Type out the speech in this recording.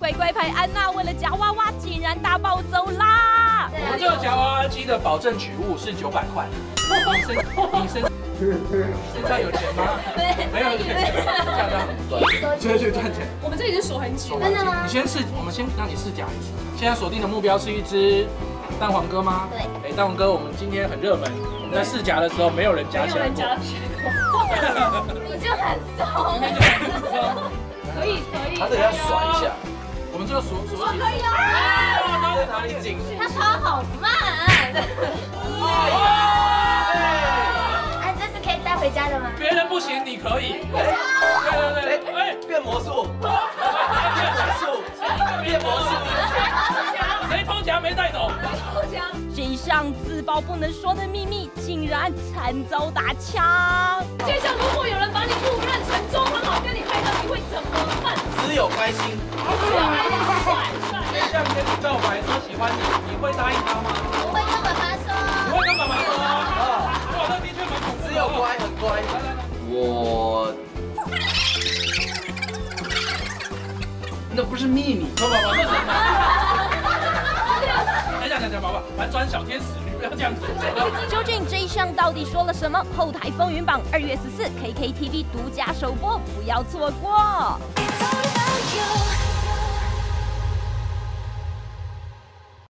乖乖牌安娜为了夹娃娃，竟然大暴走啦！我们这个夹娃娃机的保证取物是900块。你身上有钱吗？没有钱，这样很赚，这就赚钱。我们这已经锁很紧，真的吗？你先试，我们先让你试夹一次。现在锁定的目标是一只蛋黄哥吗？对。哎，蛋黄哥，我们今天很热门，我们在试夹的时候没有人夹起来过。你就很松。可以。他这个要甩一下。我们这个锁紧。可以在哪里紧？他跑好慢。这是可以带回家的吗？别人不行，你可以。对，哎，变魔术，变魔术，谁偷夹没带走？这一项自曝不能说的秘密，竟然惨遭打枪。接下来如果有人把你误认成中很好跟你拍照，你会怎么办？只有开心。对象跟你告白说喜欢你，你会答应他吗？我会跟爸爸说。你会跟爸爸说？哇，那的确蛮恐怖。只有乖，很乖。我，那不是秘密。说爸爸那什么？讲爸爸，反转小天使，你不要这样子。究竟这一项到底说了什么？后台风云榜2月14 KKTV 独家首播，不要错过。It's all about you.